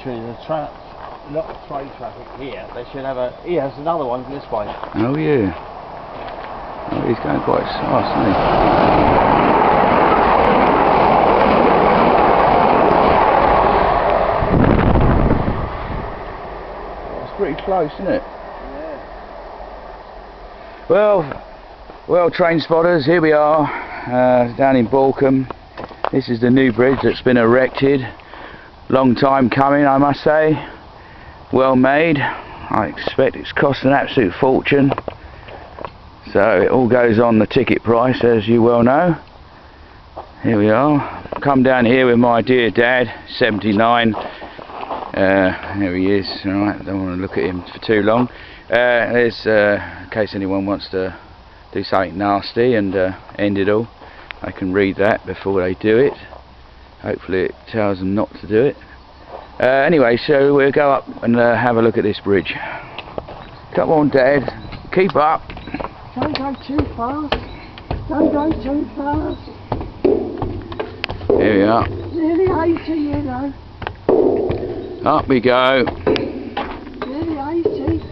literally a lot of train traffic here. They should have a. Here, there's another one this way. Oh yeah. Oh, he's going quite fast, isn't he? It's pretty close, isn't it? Yeah. Well, train spotters, here we are, down in Balcombe. This is the new bridge that's been erected. Long time coming, I must say. Well made. I expect it's cost an absolute fortune. So it all goes on the ticket price, as you well know. Here we are. Come down here with my dear dad, 79. There he is. Alright, don't want to look at him for too long. There's, in case anyone wants to do something nasty and end it all, I can read that before they do it. Hopefully it tells them not to do it. Anyway, so we'll go up and have a look at this bridge. Come on, Dad, keep up. Don't go too fast. Don't go too fast. Here we are. Nearly 80, you know. Up we go. Nearly 80.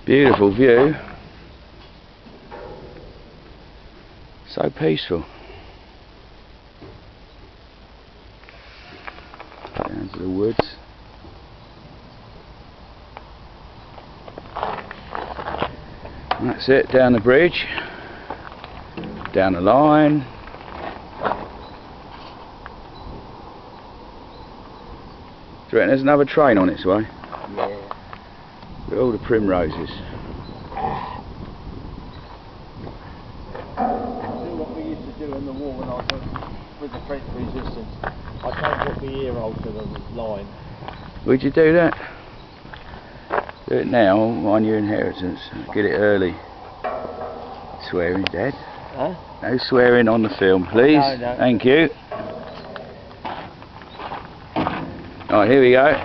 Beautiful view. So peaceful. Down to the woods. That's it, down the bridge. Down the line. Do you reckon there's another train on its way? Yeah. Look at all the primroses. What we used to do in the war when I was with the French resistance, I don't put the ear hole to the line. Would you do that? Do it now on your inheritance. Get it early. Swearing, Dad. Huh? No swearing on the film, please. No, no. Thank you. Alright, here we go.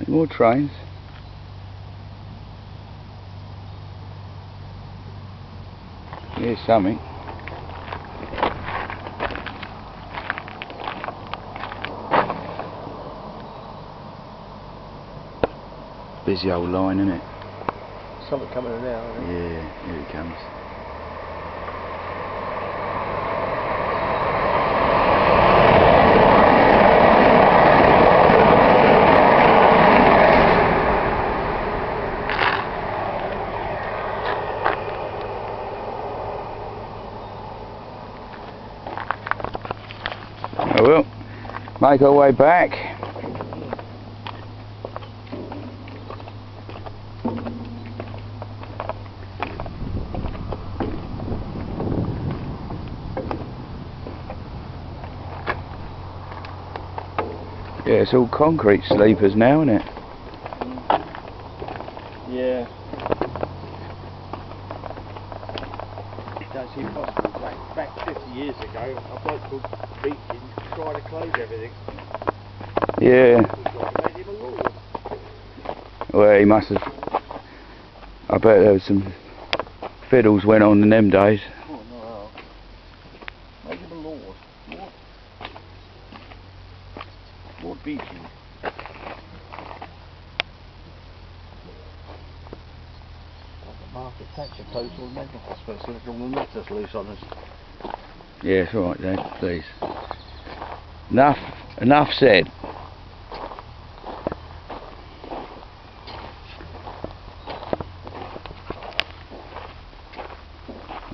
More trains. Here's something. Busy old line, isn't it? Something coming in now, isn't it? Yeah, here it comes. I will make our way back. Yeah, it's all concrete sleepers now, isn't it? Yeah. Don't seem possible. Back 50 years ago, a bloke called Beachin tried to close everything. Yeah. Made him a lord. Well, he must have. I bet there was some fiddles went on in them days. Oh no. Made him a lord. Lord Beachin. Margaret Thatcher closed all the mental hospitals, so all the nutters loose on us. Yeah, it's alright, Dad, please. Enough said.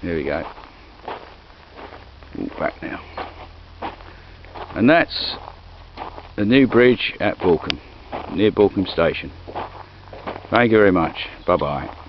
There we go. Walk back now. And that's the new bridge at Balcombe, near Balcombe station. Thank you very much. Bye bye.